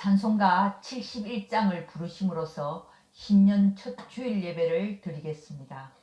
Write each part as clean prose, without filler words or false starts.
찬송가 71장을 부르심으로써 신년 첫 주일 예배를 드리겠습니다.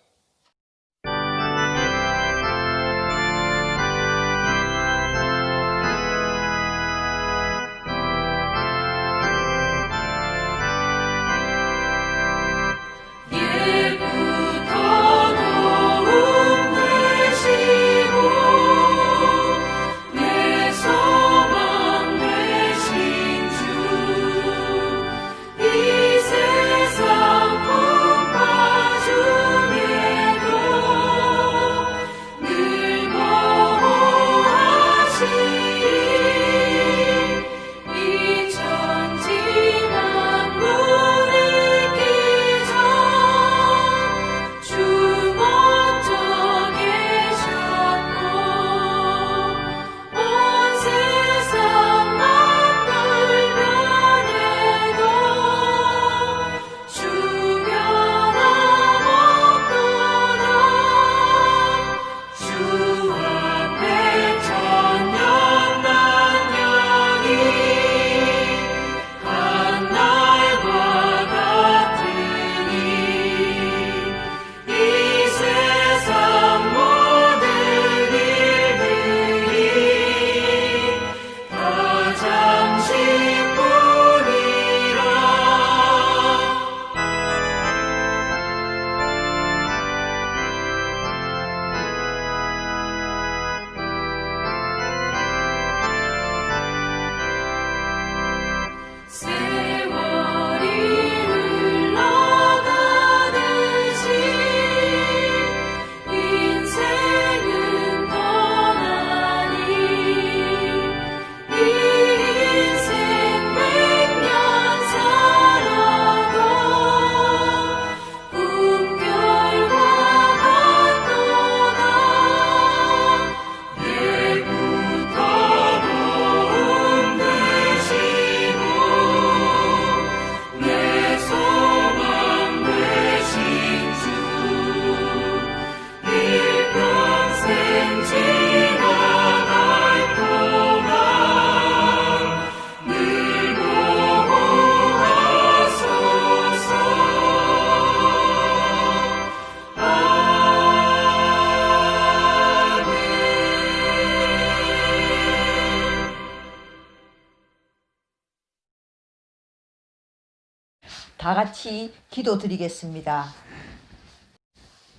다 같이 기도드리겠습니다.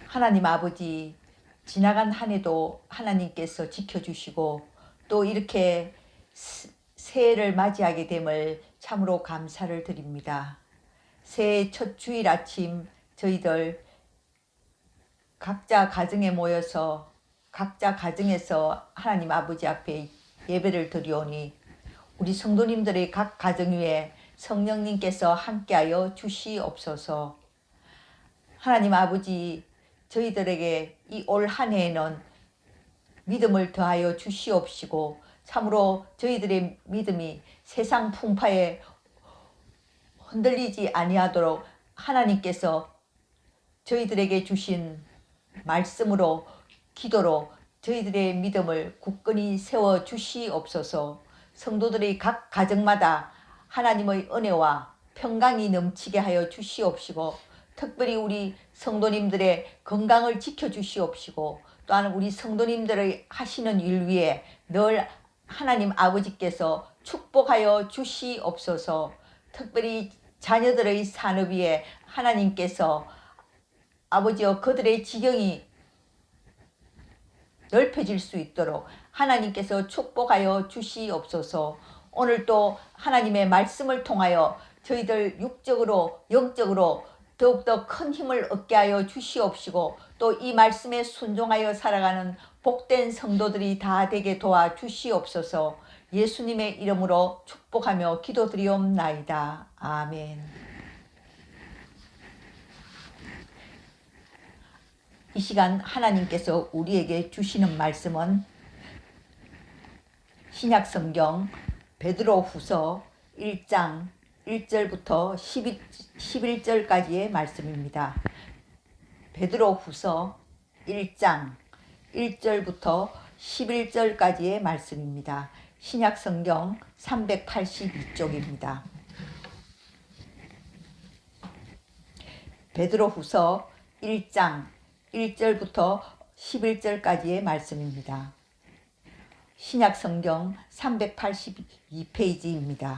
하나님 아버지, 지나간 한 해도 하나님께서 지켜주시고 또 이렇게 새해를 맞이하게 됨을 참으로 감사를 드립니다. 새해 첫 주일 아침 저희들 각자 가정에 모여서 각자 가정에서 하나님 아버지 앞에 예배를 드리오니 우리 성도님들의 각 가정 위에 성령님께서 함께하여 주시옵소서. 하나님 아버지, 저희들에게 이 올 한 해에는 믿음을 더하여 주시옵시고 참으로 저희들의 믿음이 세상 풍파에 흔들리지 아니하도록 하나님께서 저희들에게 주신 말씀으로 기도로 저희들의 믿음을 굳건히 세워 주시옵소서. 성도들의 각 가정마다 하나님의 은혜와 평강이 넘치게 하여 주시옵시고 특별히 우리 성도님들의 건강을 지켜주시옵시고 또한 우리 성도님들의 하시는 일 위에 늘 하나님 아버지께서 축복하여 주시옵소서. 특별히 자녀들의 산업 위에 하나님께서 아버지여 그들의 지경이 넓혀질 수 있도록 하나님께서 축복하여 주시옵소서. 오늘 또 하나님의 말씀을 통하여 저희들 육적으로 영적으로 더욱더 큰 힘을 얻게 하여 주시옵시고 또 이 말씀에 순종하여 살아가는 복된 성도들이 다 되게 도와주시옵소서. 예수님의 이름으로 축복하며 기도드리옵나이다. 아멘. 이 시간 하나님께서 우리에게 주시는 말씀은 신약성경 베드로후서 1장 1절부터 11절까지의 말씀입니다. 베드로후서 1장 1절부터 11절까지의 말씀입니다. 신약성경 382쪽입니다. 베드로후서 1장 1절부터 11절까지의 말씀입니다. 신약성경 382페이지입니다.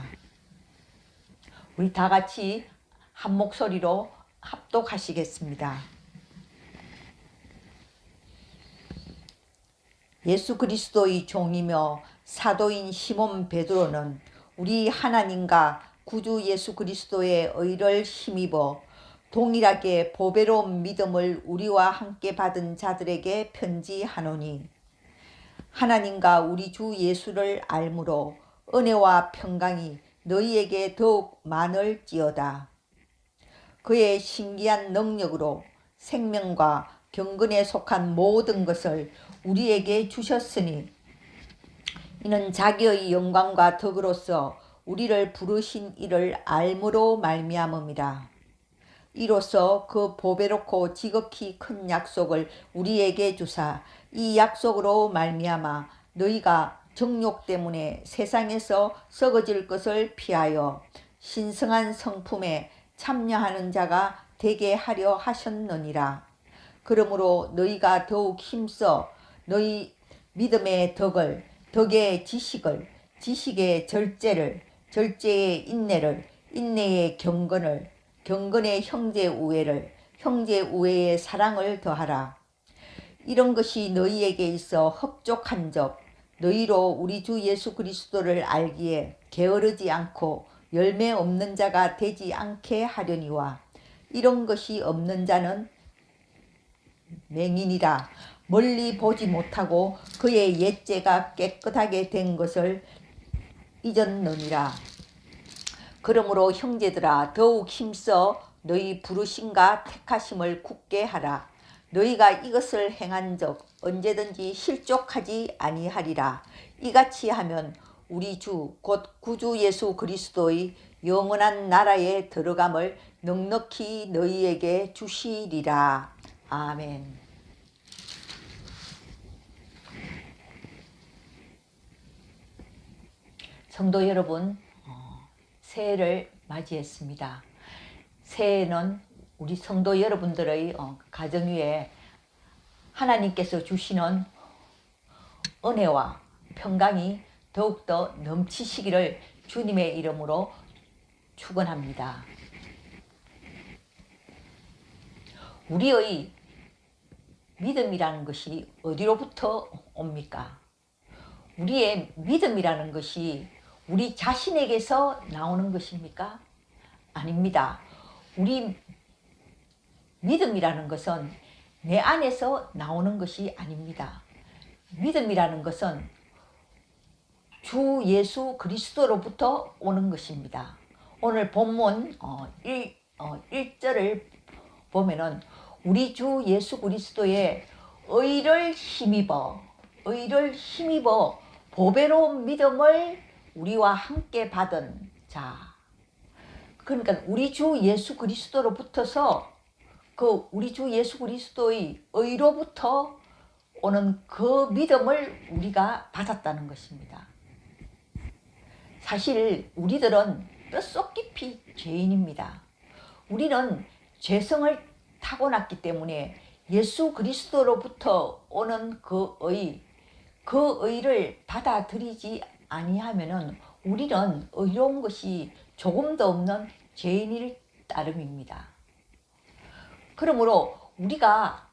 우리 다 같이 한 목소리로 합독하시겠습니다. 예수 그리스도의 종이며 사도인 시몬 베드로는 우리 하나님과 구주 예수 그리스도의 의를 힘입어 동일하게 보배로운 믿음을 우리와 함께 받은 자들에게 편지하노니, 하나님과 우리 주 예수를 알므로 은혜와 평강이 너희에게 더욱 많을지어다. 그의 신기한 능력으로 생명과 경건에 속한 모든 것을 우리에게 주셨으니, 이는 자기의 영광과 덕으로서 우리를 부르신 이를 알므로 말미암음이라. 이로써 그 보배롭고 지극히 큰 약속을 우리에게 주사 이 약속으로 말미암아 너희가 정욕 때문에 세상에서 썩어질 것을 피하여 신성한 성품에 참여하는 자가 되게 하려 하셨느니라. 그러므로 너희가 더욱 힘써 너희 믿음의 덕을, 덕의 지식을, 지식의 절제를, 절제의 인내를, 인내의 경건을, 경건의 형제 우애를, 형제 우애의 사랑을 더하라. 이런 것이 너희에게 있어 흡족한 적 너희로 우리 주 예수 그리스도를 알기에 게으르지 않고 열매 없는 자가 되지 않게 하려니와, 이런 것이 없는 자는 맹인이라 멀리 보지 못하고 그의 옛죄가 깨끗하게 된 것을 잊었느니라. 그러므로 형제들아, 더욱 힘써 너희 부르심과 택하심을 굳게 하라. 너희가 이것을 행한 적 언제든지 실족하지 아니하리라. 이같이 하면 우리 주 곧 구주 예수 그리스도의 영원한 나라에 들어감을 넉넉히 너희에게 주시리라. 아멘. 성도 여러분, 새해를 맞이했습니다. 새해는 우리 성도 여러분들의 가정 위에 하나님께서 주시는 은혜와 평강이 더욱더 넘치시기를 주님의 이름으로 축원합니다. 우리의 믿음이라는 것이 어디로부터 옵니까? 우리의 믿음이라는 것이 우리 자신에게서 나오는 것입니까? 아닙니다. 우리 믿음이라는 것은 내 안에서 나오는 것이 아닙니다. 믿음이라는 것은 주 예수 그리스도로부터 오는 것입니다. 오늘 본문 1절을 보면은 우리 주 예수 그리스도의 의를 힘입어 보배로운 믿음을 우리와 함께 받은 자. 그러니까 우리 주 예수 그리스도로부터서 우리 주 예수 그리스도의 의로부터 오는 그 믿음을 우리가 받았다는 것입니다. 사실 우리들은 뼛속 깊이 죄인입니다. 우리는 죄성을 타고났기 때문에 예수 그리스도로부터 오는 그 의를 받아들이지 아니하면은 우리는 의로운 것이 조금도 없는 죄인일 따름입니다. 그러므로 우리가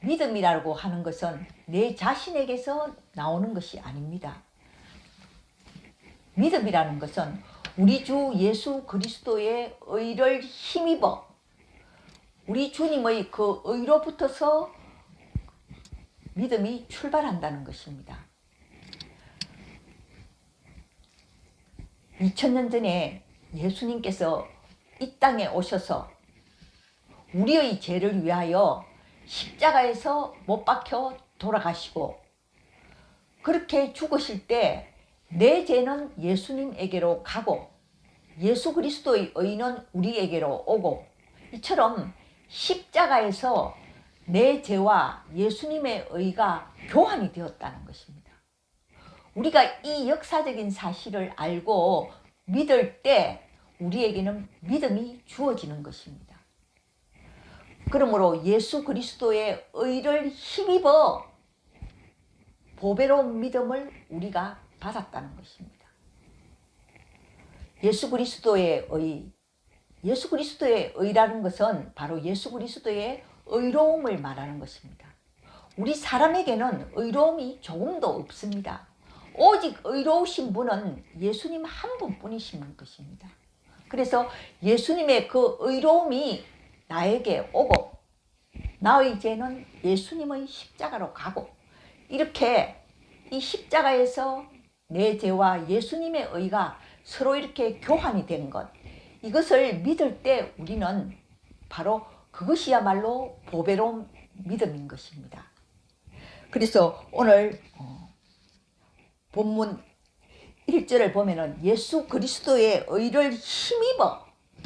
믿음이라고 하는 것은 내 자신에게서 나오는 것이 아닙니다. 믿음이라는 것은 우리 주 예수 그리스도의 의를 힘입어 우리 주님의 그 의로부터서 믿음이 출발한다는 것입니다. 2000년 전에 예수님께서 이 땅에 오셔서 우리의 죄를 위하여 십자가에서 못 박혀 돌아가시고, 그렇게 죽으실 때 내 죄는 예수님에게로 가고 예수 그리스도의 의는 우리에게로 오고, 이처럼 십자가에서 내 죄와 예수님의 의가 교환이 되었다는 것입니다. 우리가 이 역사적인 사실을 알고 믿을 때 우리에게는 믿음이 주어지는 것입니다. 그러므로 예수 그리스도의 의를 힘입어 보배로운 믿음을 우리가 받았다는 것입니다. 예수 그리스도의 의라는 것은 바로 예수 그리스도의 의로움을 말하는 것입니다. 우리 사람에게는 의로움이 조금도 없습니다. 오직 의로우신 분은 예수님 한 분뿐이신 것입니다. 그래서 예수님의 그 의로움이 나에게 오고 나의 죄는 예수님의 십자가로 가고 이렇게 이 십자가에서 내 죄와 예수님의 의가 서로 이렇게 교환이 된 것, 이것을 믿을 때 우리는 바로 그것이야말로 보배로운 믿음인 것입니다. 그래서 오늘 본문 1절을 보면은 예수 그리스도의 의를 힘입어,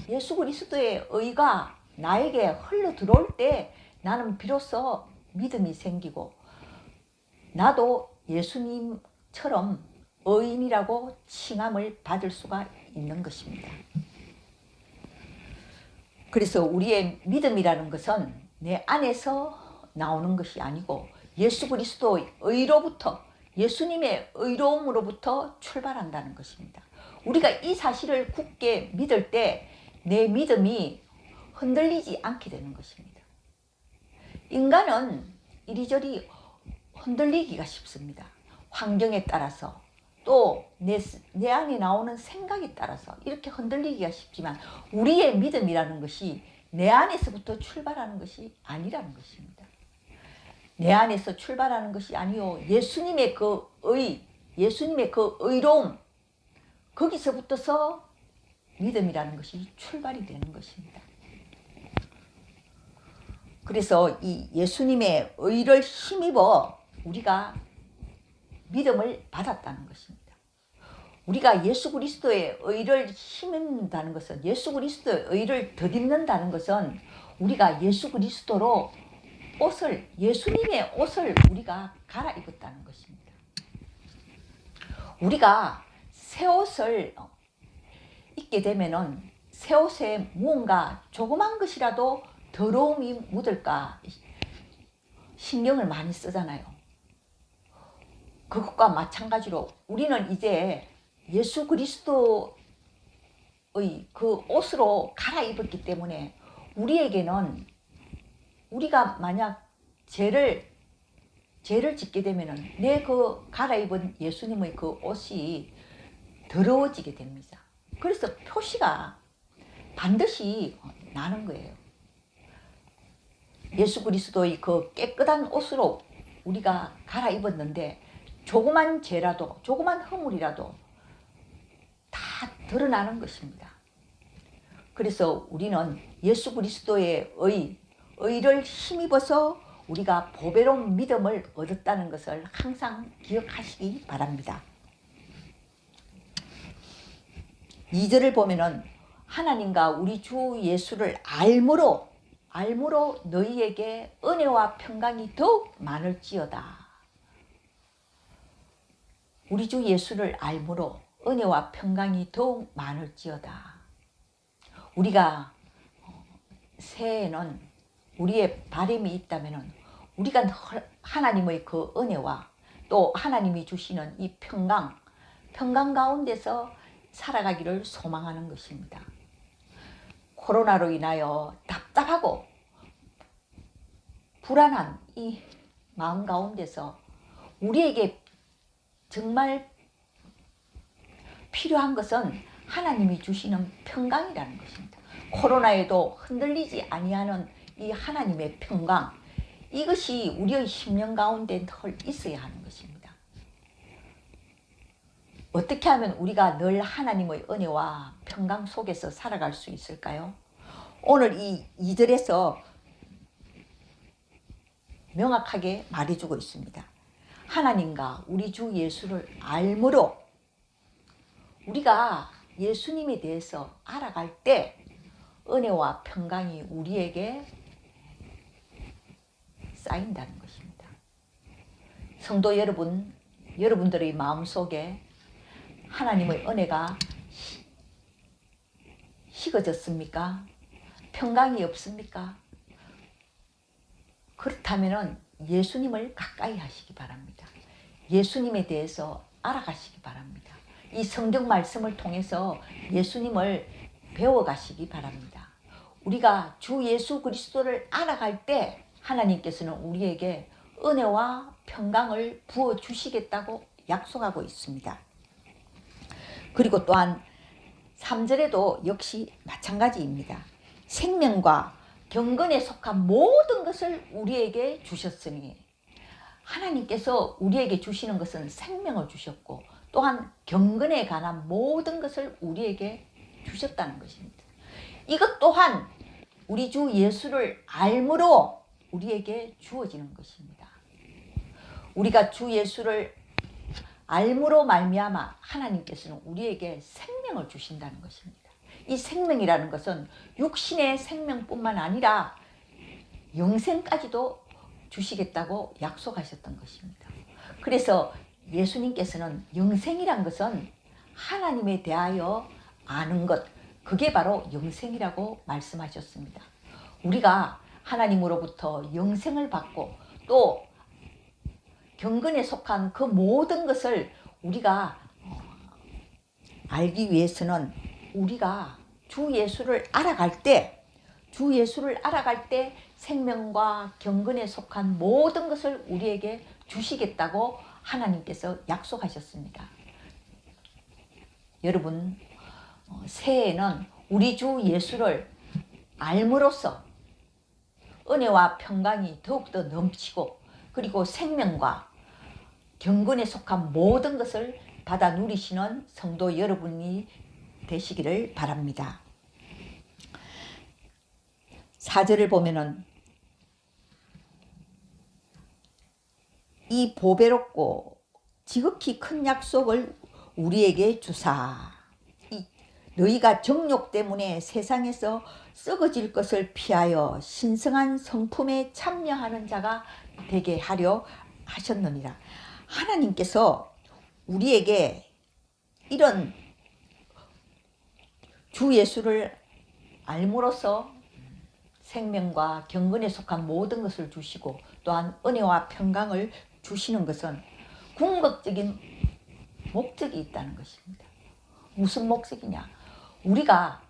예수 그리스도의 의가 나에게 흘러 들어올 때 나는 비로소 믿음이 생기고 나도 예수님처럼 의인이라고 칭함을 받을 수가 있는 것입니다. 그래서 우리의 믿음이라는 것은 내 안에서 나오는 것이 아니고 예수 그리스도의 의로부터, 예수님의 의로움으로부터 출발한다는 것입니다. 우리가 이 사실을 굳게 믿을 때 내 믿음이 흔들리지 않게 되는 것입니다. 인간은 이리저리 흔들리기가 쉽습니다. 환경에 따라서 또 내 안에 나오는 생각에 따라서 이렇게 흔들리기가 쉽지만 우리의 믿음이라는 것이 내 안에서부터 출발하는 것이 아니라는 것입니다. 내 안에서 출발하는 것이 아니요, 예수님의 그 예수님의 그 의로움, 거기서부터서 믿음이라는 것이 출발이 되는 것입니다. 그래서 이 예수님의 의를 힘입어 우리가 믿음을 받았다는 것입니다. 우리가 예수 그리스도의 의를 힘입는다는 것은, 예수 그리스도의 의를 덧입는다는 것은 우리가 예수 그리스도로 예수님의 옷을 우리가 갈아입었다는 것입니다. 우리가 새 옷을 입게 되면은 새 옷에 무언가 조그만 것이라도 더러움이 묻을까 신경을 많이 쓰잖아요. 그것과 마찬가지로 우리는 이제 예수 그리스도의 그 옷으로 갈아입었기 때문에 우리에게는, 우리가 만약 죄를 짓게 되면은 내 그 갈아입은 예수님의 그 옷이 더러워지게 됩니다. 그래서 표시가 반드시 나는 거예요. 예수 그리스도의 그 깨끗한 옷으로 우리가 갈아입었는데 조그만 죄라도, 조그만 허물이라도 다 드러나는 것입니다. 그래서 우리는 예수 그리스도의 의를 힘입어서 우리가 보배로운 믿음을 얻었다는 것을 항상 기억하시기 바랍니다. 2절을 보면은 하나님과 우리 주 예수를 알므로 너희에게 은혜와 평강이 더욱 많을지어다. 우리 주 예수를 알므로 은혜와 평강이 더욱 많을지어다. 우리가 새해에는 우리의 바람이 있다면 우리가 하나님의 그 은혜와 또 하나님이 주시는 이 평강 가운데서 살아가기를 소망하는 것입니다. 코로나로 인하여 답답하고 불안한 이 마음 가운데서 우리에게 정말 필요한 것은 하나님이 주시는 평강이라는 것입니다. 코로나에도 흔들리지 아니하는 이 하나님의 평강, 이것이 우리의 심령 가운데 늘 있어야 하는 것입니다. 어떻게 하면 우리가 늘 하나님의 은혜와 평강 속에서 살아갈 수 있을까요? 오늘 이 2절에서 명확하게 말해주고 있습니다. 하나님과 우리 주 예수를 알므로, 우리가 예수님에 대해서 알아갈 때 은혜와 평강이 우리에게 쌓인다는 것입니다. 성도 여러분, 여러분들의 마음속에 하나님의 은혜가 식어졌습니까? 평강이 없습니까? 그렇다면 예수님을 가까이 하시기 바랍니다. 예수님에 대해서 알아가시기 바랍니다. 이 성경 말씀을 통해서 예수님을 배워가시기 바랍니다. 우리가 주 예수 그리스도를 알아갈 때 하나님께서는 우리에게 은혜와 평강을 부어주시겠다고 약속하고 있습니다. 그리고 또한 3절에도 역시 마찬가지입니다. 생명과 경건에 속한 모든 것을 우리에게 주셨으니, 하나님께서 우리에게 주시는 것은 생명을 주셨고 또한 경건에 관한 모든 것을 우리에게 주셨다는 것입니다. 이것 또한 우리 주 예수를 알므로 우리에게 주어지는 것입니다. 우리가 주 예수를 알므로 말미암아 하나님께서는 우리에게 생명을 주신다는 것입니다. 이 생명이라는 것은 육신의 생명뿐만 아니라 영생까지도 주시겠다고 약속하셨던 것입니다. 그래서 예수님께서는 영생이란 것은 하나님에 대하여 아는 것, 그게 바로 영생이라고 말씀하셨습니다. 우리가 하나님으로부터 영생을 받고 또 경건에 속한 그 모든 것을 우리가 알기 위해서는 우리가 주 예수를 알아갈 때 생명과 경건에 속한 모든 것을 우리에게 주시겠다고 하나님께서 약속하셨습니다. 여러분, 새해에는 우리 주 예수를 알므로써 은혜와 평강이 더욱더 넘치고 그리고 생명과 경건에 속한 모든 것을 받아 누리시는 성도 여러분이 되시기를 바랍니다. 4절을 보면은 이 보배롭고 지극히 큰 약속을 우리에게 주사 너희가 정욕 때문에 세상에서 썩어질 것을 피하여 신성한 성품에 참여하는 자가 되게 하려 하셨느니라. 하나님께서 우리에게 이런 주 예수를 알므로써 생명과 경건에 속한 모든 것을 주시고 또한 은혜와 평강을 주시는 것은 궁극적인 목적이 있다는 것입니다. 무슨 목적이냐? 우리가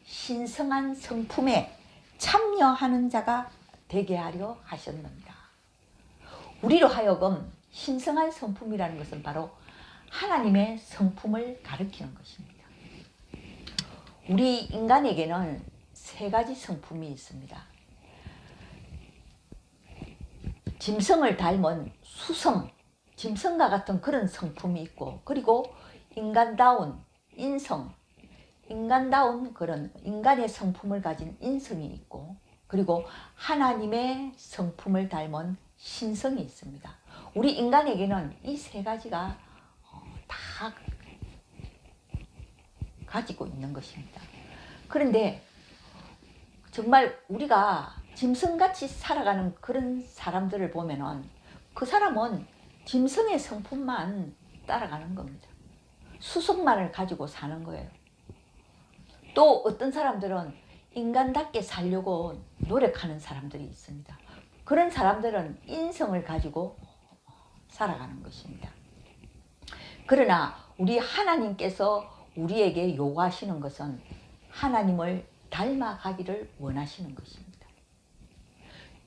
신성한 성품에 참여하는 자가 되게 하려 하셨습니다. 우리로 하여금 신성한 성품이라는 것은 바로 하나님의 성품을 가리키는 것입니다. 우리 인간에게는 세 가지 성품이 있습니다. 짐승을 닮은 수성, 짐승과 같은 그런 성품이 있고, 그리고 인간다운 인성, 인간다운 그런 인간의 성품을 가진 인성이 있고, 그리고 하나님의 성품을 닮은 신성이 있습니다. 우리 인간에게는 이 세 가지가 다 가지고 있는 것입니다. 그런데 정말 우리가 짐승같이 살아가는 그런 사람들을 보면은 그 사람은 짐승의 성품만 따라가는 겁니다. 수성만을 가지고 사는 거예요. 또 어떤 사람들은 인간답게 살려고 노력하는 사람들이 있습니다. 그런 사람들은 인성을 가지고 살아가는 것입니다. 그러나 우리 하나님께서 우리에게 요구하시는 것은 하나님을 닮아가기를 원하시는 것입니다.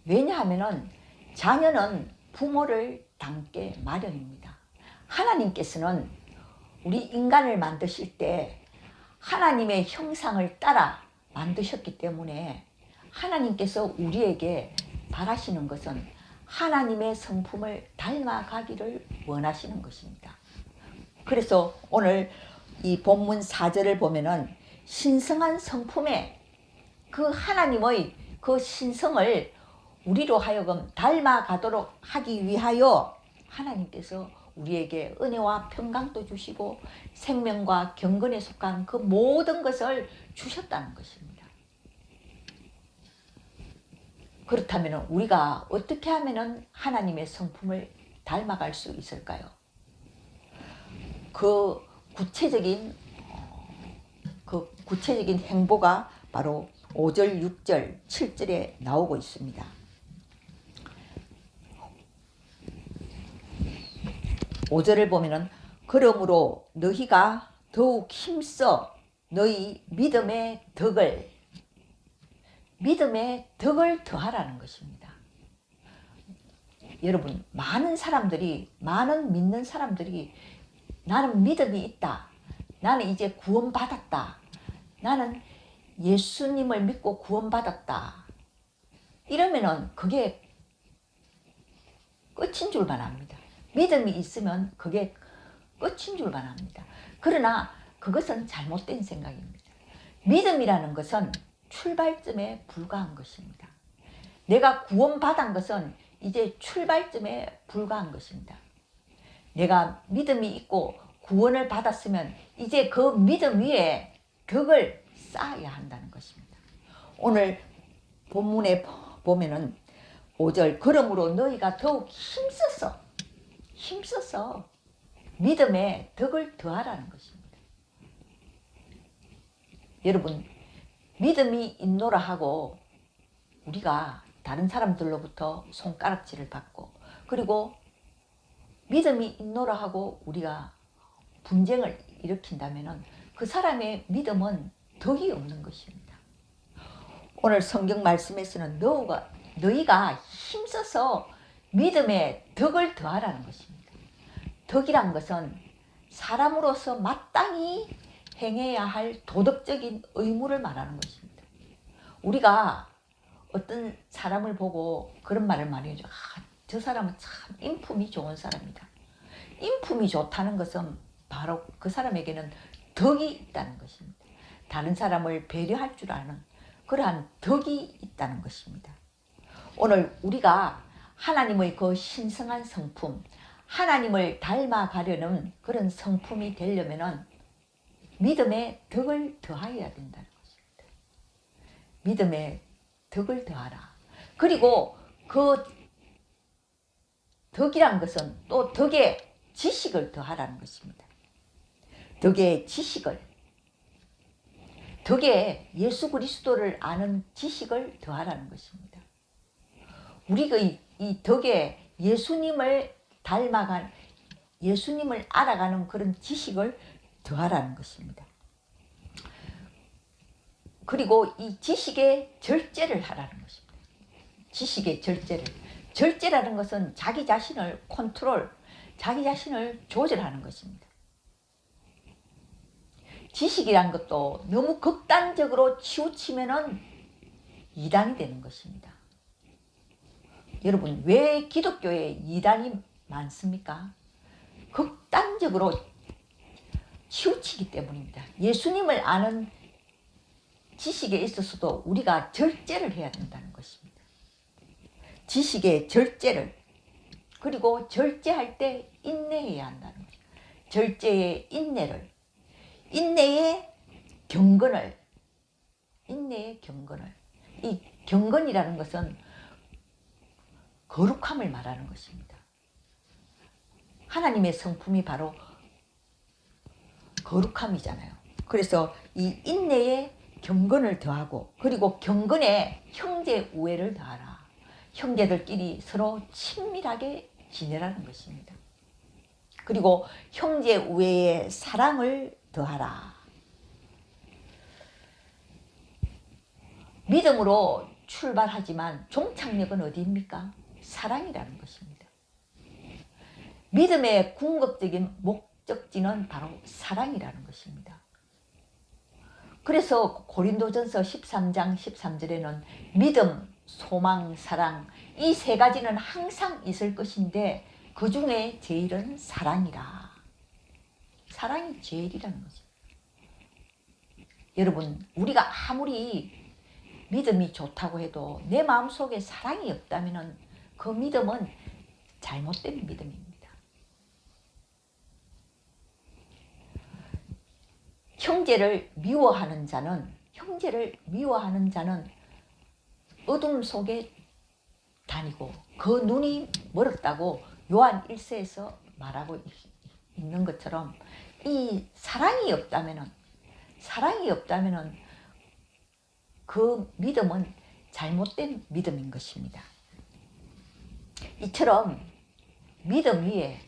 왜냐하면 자녀는 부모를 닮게 마련입니다. 하나님께서는 우리 인간을 만드실 때 하나님의 형상을 따라 만드셨기 때문에 하나님께서 우리에게 바라시는 것은 하나님의 성품을 닮아가기를 원하시는 것입니다. 그래서 오늘 이 본문 4절을 보면은 신성한 성품에 그 하나님의 그 신성을 우리로 하여금 닮아가도록 하기 위하여 하나님께서 우리에게 은혜와 평강도 주시고 생명과 경건에 속한 그 모든 것을 주셨다는 것입니다. 그렇다면 우리가 어떻게 하면 하나님의 성품을 닮아갈 수 있을까요? 그 구체적인 행보가 바로 5절, 6절, 7절에 나오고 있습니다. 5절을 보면은 그러므로 너희가 더욱 힘써 너희 믿음의 덕을 더하라는 것입니다. 여러분, 많은 믿는 사람들이 나는 믿음이 있다. 나는 이제 구원받았다. 나는 예수님을 믿고 구원받았다. 이러면은 그게 끝인 줄만 압니다. 믿음이 있으면 그게 끝인 줄만 압니다. 그러나 그것은 잘못된 생각입니다. 믿음이라는 것은 출발점에 불과한 것입니다. 내가 구원받은 것은 이제 출발점에 불과한 것입니다. 내가 믿음이 있고 구원을 받았으면 이제 그 믿음 위에 덕을 쌓아야 한다는 것입니다. 오늘 본문에 보면은 5절 그러므로 너희가 더욱 힘써서 믿음에 덕을 더하라는 것입니다. 여러분, 믿음이 있노라 하고 우리가 다른 사람들로부터 손가락질을 받고, 그리고 믿음이 있노라 하고 우리가 분쟁을 일으킨다면 그 사람의 믿음은 덕이 없는 것입니다. 오늘 성경 말씀에서는 너희가 힘써서 믿음에 덕을 더하라는 것입니다. 덕이란 것은 사람으로서 마땅히 행해야 할 도덕적인 의무를 말하는 것입니다. 우리가 어떤 사람을 보고 그런 말을 많이 하죠. 저 사람은 참 인품이 좋은 사람이다. 인품이 좋다는 것은 바로 그 사람에게는 덕이 있다는 것입니다. 다른 사람을 배려할 줄 아는 그러한 덕이 있다는 것입니다. 오늘 우리가 하나님의 그 신성한 성품, 하나님을 닮아가려는 그런 성품이 되려면 믿음의 덕을 더하여야 된다는 것입니다. 믿음의 덕을 더하라. 그리고 그 덕이란 것은 또 덕의 지식을 더하라는 것입니다. 덕의 예수 그리스도를 아는 지식을 더하라는 것입니다. 우리가 이 덕에 예수님을 알아가는 그런 지식을 더하라는 것입니다. 그리고 이 지식의 절제를 하라는 것입니다. 지식의 절제라는 것은 자기 자신을 자기 자신을 조절하는 것입니다. 지식이란 것도 너무 극단적으로 치우치면은 이단이 되는 것입니다. 여러분, 왜 기독교에 이단이 많습니까? 극단적으로 치우치기 때문입니다. 예수님을 아는 지식에 있어서도 우리가 절제를 해야 된다는 것입니다. 지식의 절제를, 그리고 절제할 때 인내해야 한다는 것입니다. 절제의 인내의 경건을, 이 경건이라는 것은 거룩함을 말하는 것입니다. 하나님의 성품이 바로 거룩함이잖아요. 그래서 이 인내에 경건을 더하고, 그리고 경건에 형제 우애를 더하라. 형제들끼리 서로 친밀하게 지내라는 것입니다. 그리고 형제 우애에 사랑을 더하라. 믿음으로 출발하지만 종착역은 어디입니까? 사랑이라는 것입니다. 믿음의 궁극적인 목적지는 바로 사랑이라는 것입니다. 그래서 고린도전서 13장 13절에는 믿음, 소망, 사랑, 이 세 가지는 항상 있을 것인데 그 중에 제일은 사랑이라. 사랑이 제일이라는 거죠. 여러분, 우리가 아무리 믿음이 좋다고 해도 내 마음속에 사랑이 없다면 그 믿음은 잘못된 믿음입니다. 형제를 미워하는 자는 어둠 속에 다니고 그 눈이 멀었다고 요한 1서에서 말하고 있는 것처럼 이 사랑이 없다면은 그 믿음은 잘못된 믿음인 것입니다. 이처럼 믿음 위에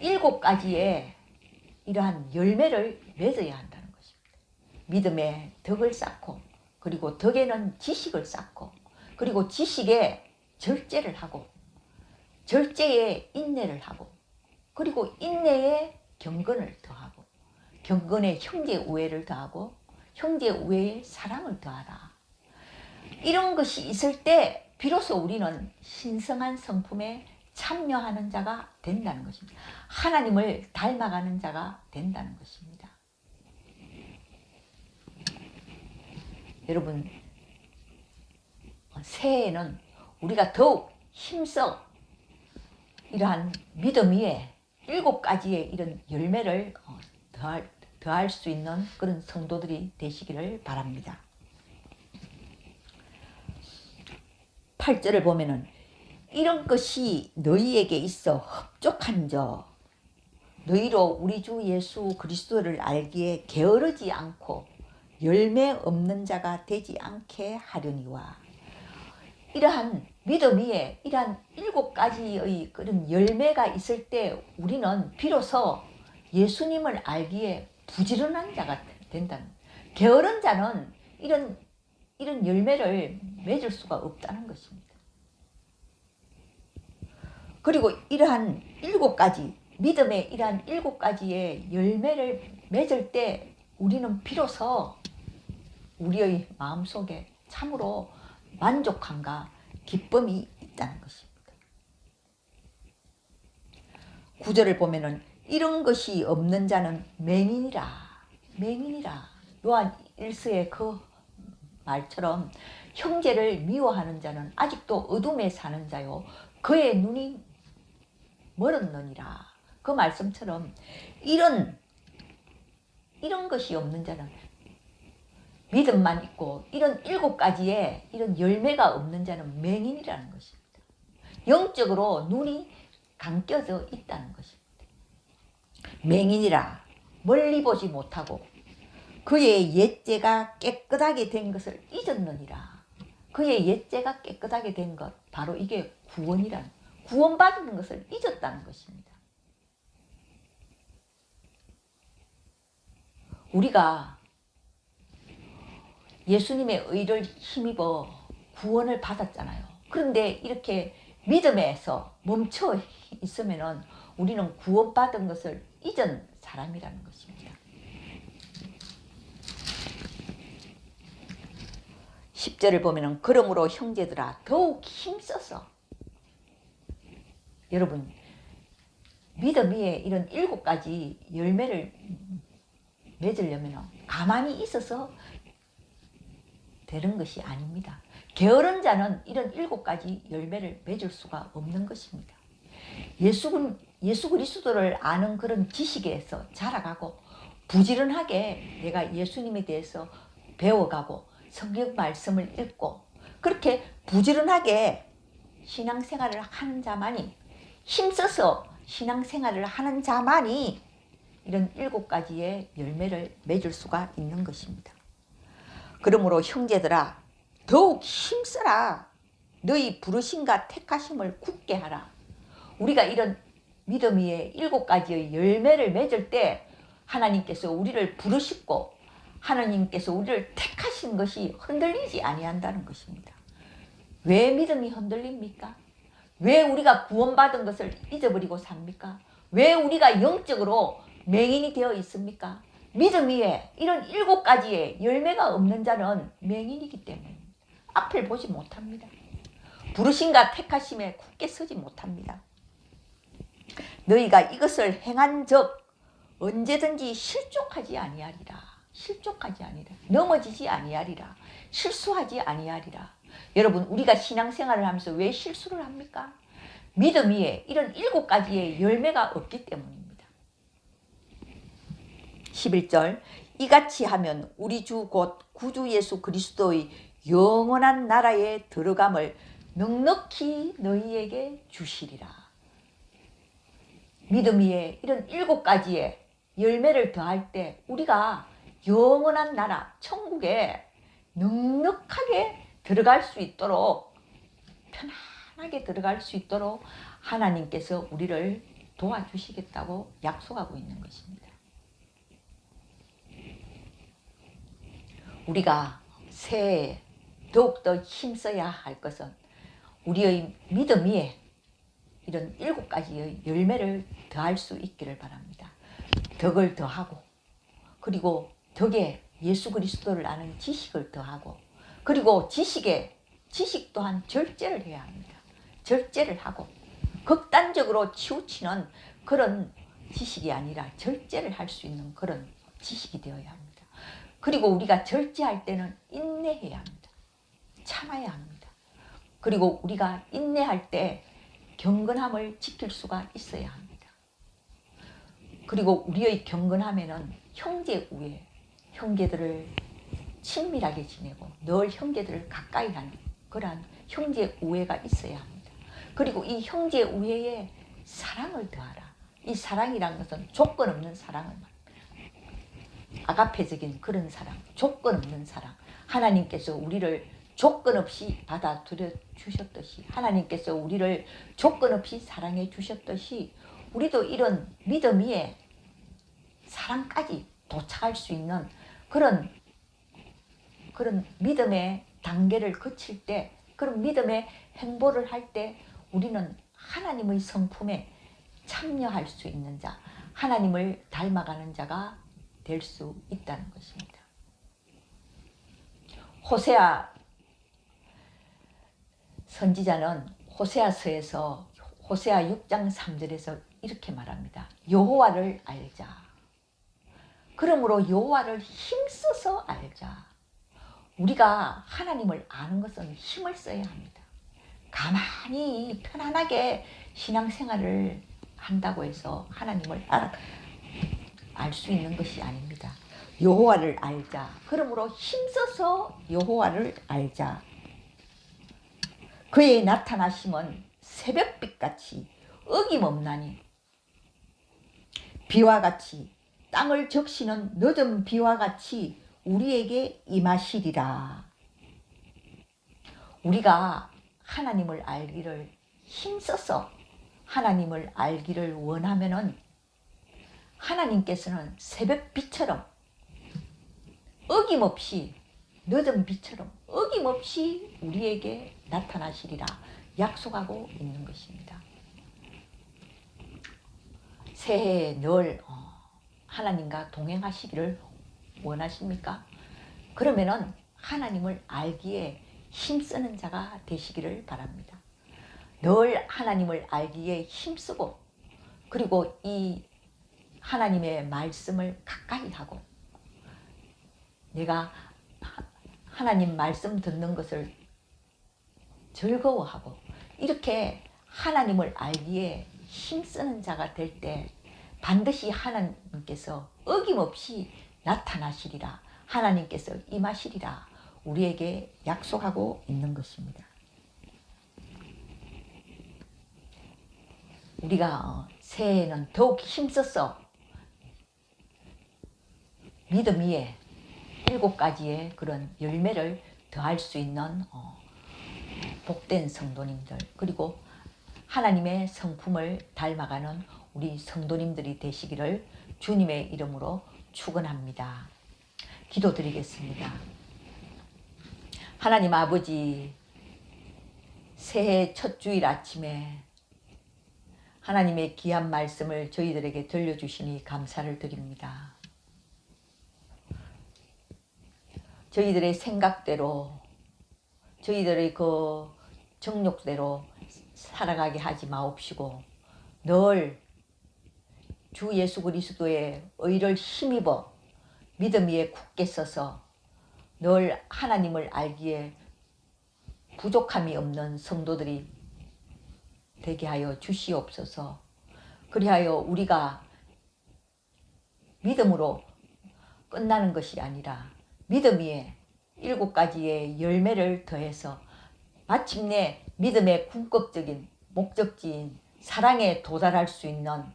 7가지의 이러한 열매를 맺어야 한다는 것입니다. 믿음에 덕을 쌓고, 그리고 덕에는 지식을 쌓고, 그리고 지식에 절제를 하고, 절제에 인내를 하고, 그리고 인내에 경건을 더하고, 경건에 형제 우애를 더하고, 형제 우애에 사랑을 더하라. 이런 것이 있을 때 비로소 우리는 신성한 성품에 참여하는 자가 된다는 것입니다. 하나님을 닮아가는 자가 된다는 것입니다. 여러분, 새해에는 우리가 더욱 힘써 이러한 믿음 위에 7가지의 이런 열매를 더할 수 있는 그런 성도들이 되시기를 바랍니다. 8절을 보면은 이런 것이 너희에게 있어 흡족한저 너희로 우리 주 예수 그리스도를 알기에 게으르지 않고 열매 없는 자가 되지 않게 하려니와. 이러한 믿음 위에 이러한 7가지의 그런 열매가 있을 때 우리는 비로소 예수님을 알기에 부지런한 자가 된다는, 게으른 자는 이런 열매를 맺을 수가 없다는 것입니다. 그리고 이러한 7가지, 믿음의 이러한 7가지의 열매를 맺을 때 우리는 비로소 우리의 마음속에 참으로 만족함과 기쁨이 있다는 것입니다. 9절을 보면은 이런 것이 없는 자는 맹인이라. 요한 1서의 그 말처럼 형제를 미워하는 자는 아직도 어둠에 사는 자요 그의 눈이 멀었느니라. 그 말씀처럼 이런 것이 없는 자는, 믿음만 있고 이런 7가지의 이런 열매가 없는 자는 맹인이라는 것입니다. 영적으로 눈이 감겨져 있다는 것입니다. 맹인이라, 멀리 보지 못하고 그의 옛죄가 깨끗하게 된 것을 잊었느니라. 그의 옛죄가 깨끗하게 된 것, 바로 이게 구원받는 것을 잊었다는 것입니다. 우리가 예수님의 의를 힘입어 구원을 받았잖아요. 그런데 이렇게 믿음에서 멈춰 있으면 우리는 구원받은 것을 잊은 사람이라는 것입니다. 10절을 보면 그러므로 형제들아 더욱 힘써서. 여러분, 믿음 위에 이런 7가지 열매를 맺으려면 가만히 있어서 되는 것이 아닙니다. 게으른 자는 이런 7가지 열매를 맺을 수가 없는 것입니다. 예수 그리스도를 아는 그런 지식에서 자라가고 부지런하게 내가 예수님에 대해서 배워가고 성경 말씀을 읽고 그렇게 부지런하게 신앙생활을 하는 자만이, 힘써서 신앙생활을 하는 자만이 이런 7가지의 열매를 맺을 수가 있는 것입니다. 그러므로 형제들아 더욱 힘써라. 너희 부르심과 택하심을 굳게 하라. 우리가 이런 믿음 위에 7가지의 열매를 맺을 때 하나님께서 우리를 부르시고 하나님께서 우리를 택하신 것이 흔들리지 아니한다는 것입니다. 왜 믿음이 흔들립니까? 왜 우리가 구원받은 것을 잊어버리고 삽니까? 왜 우리가 영적으로 맹인이 되어 있습니까? 믿음 위에 이런 7가지의 열매가 없는 자는 맹인이기 때문입니다. 앞을 보지 못합니다. 부르심과 택하심에 굳게 서지 못합니다. 너희가 이것을 행한 적 언제든지 실족하지 아니하리라. 넘어지지 아니하리라. 실수하지 아니하리라. 여러분, 우리가 신앙생활을 하면서 왜 실수를 합니까? 믿음 위에 이런 7가지의 열매가 없기 때문입니다. 11절 이같이 하면 우리 주 곧 구주 예수 그리스도의 영원한 나라에 들어감을 넉넉히 너희에게 주시리라. 믿음 위에 이런 7가지의 열매를 더할 때 우리가 영원한 나라 천국에 넉넉하게 들어갈 수 있도록, 편안하게 들어갈 수 있도록 하나님께서 우리를 도와주시겠다고 약속하고 있는 것입니다. 우리가 새해에 더욱더 힘써야 할 것은 우리의 믿음 위에 이런 7가지의 열매를 더할 수 있기를 바랍니다. 덕을 더하고, 그리고 덕에 예수 그리스도를 아는 지식을 더하고, 그리고 지식 또한 절제를 해야 합니다. 절제를 하고, 극단적으로 치우치는 그런 지식이 아니라 절제를 할 수 있는 그런 지식이 되어야 합니다. 그리고 우리가 절제할 때는 인내해야 합니다. 참아야 합니다. 그리고 우리가 인내할 때 경건함을 지킬 수가 있어야 합니다. 그리고 우리의 경건함에는 형제 우애, 형제들을 친밀하게 지내고 늘 형제들을 가까이 하는 그러한 형제 우애가 있어야 합니다. 그리고 이 형제 우애에 사랑을 더하라. 이 사랑이란 것은 조건 없는 사랑을 말합니다. 아가페적인 그런 사랑, 조건 없는 사랑. 하나님께서 우리를 조건 없이 받아들여 주셨듯이, 하나님께서 우리를 조건 없이 사랑해 주셨듯이 우리도 이런 믿음 위에 사랑까지 도착할 수 있는 그런 믿음의 단계를 거칠 때, 그런 믿음의 행보를 할 때 우리는 하나님의 성품에 참여할 수 있는 자, 하나님을 닮아가는 자가 될 수 있다는 것입니다. 호세아 선지자는 호세아서에서 호세아 6장 3절에서 이렇게 말합니다. 여호와를 알자. 그러므로 여호와를 힘써서 알자. 우리가 하나님을 아는 것은 힘을 써야 합니다. 가만히 편안하게 신앙생활을 한다고 해서 하나님을 알 수 있는 것이 아닙니다. 여호와를 알자. 그러므로 힘써서 여호와를 알자. 그의 나타나심은 새벽빛같이 어김없나니 비와 같이, 땅을 적시는 늦은 비와 같이 우리에게 임하시리라. 우리가 하나님을 알기를 힘써서 하나님을 알기를 원하면은 하나님께서는 새벽빛처럼 어김없이, 늦은 빛처럼 어김없이 우리에게 나타나시리라 약속하고 있는 것입니다. 새해에 늘 하나님과 동행하시기를 원하십니까? 그러면은 하나님을 알기에 힘쓰는 자가 되시기를 바랍니다. 늘 하나님을 알기에 힘쓰고, 그리고 이 하나님의 말씀을 가까이 하고, 내가 하나님 말씀 듣는 것을 즐거워하고, 이렇게 하나님을 알기에 힘쓰는 자가 될 때 반드시 하나님께서 어김없이 나타나시리라, 하나님께서 임하시리라 우리에게 약속하고 있는 것입니다. 우리가 새해에는 더욱 힘써서 믿음 위에 7가지의 그런 열매를 더할 수 있는 복된 성도님들, 그리고 하나님의 성품을 닮아가는 우리 성도님들이 되시기를 주님의 이름으로 축원합니다. 기도드리겠습니다. 하나님 아버지, 새해 첫 주일 아침에 하나님의 귀한 말씀을 저희들에게 들려주시니 감사를 드립니다. 저희들의 생각대로, 저희들의 그 정욕대로 살아가게 하지 마옵시고, 늘 주 예수 그리스도의 의를 힘입어 믿음 위에 굳게 서서 늘 하나님을 알기에 부족함이 없는 성도들이 되게 하여 주시옵소서. 그리하여 우리가 믿음으로 끝나는 것이 아니라 믿음 위에 7가지의 열매를 더해서 마침내 믿음의 궁극적인 목적지인 사랑에 도달할 수 있는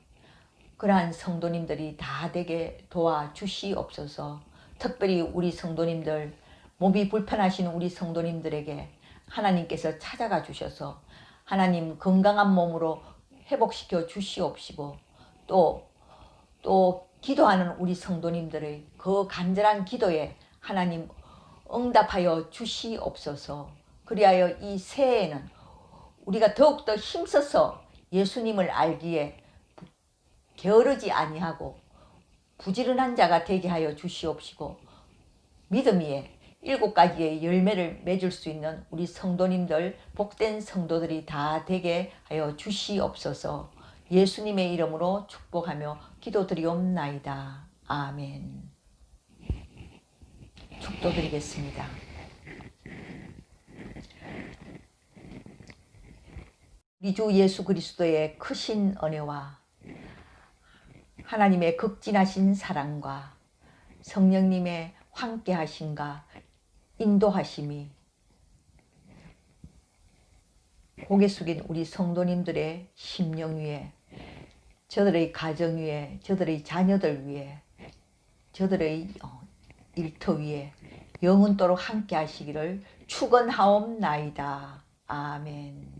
그러한 성도님들이 다 되게 도와주시옵소서. 특별히 우리 성도님들, 몸이 불편하신 우리 성도님들에게 하나님께서 찾아가 주셔서 하나님 건강한 몸으로 회복시켜 주시옵시고, 또 기도하는 우리 성도님들의 그 간절한 기도에 하나님 응답하여 주시옵소서. 그리하여 이 새해에는 우리가 더욱더 힘써서 예수님을 알기에 게으르지 아니하고 부지런한 자가 되게 하여 주시옵시고, 믿음 위에 7가지의 열매를 맺을 수 있는 우리 성도님들, 복된 성도들이 다 되게 하여 주시옵소서. 예수님의 이름으로 축복하며 기도드리옵나이다. 아멘. 축도드리겠습니다. 우리 주 예수 그리스도의 크신 은혜와 하나님의 극진하신 사랑과 성령님의 함께하심과 인도하심이 고개 숙인 우리 성도님들의 심령 위에, 저들의 가정 위에, 저들의 자녀들 위에, 저들의 일터 위에 영원토록 함께 하시기를 축원하옵나이다. 아멘.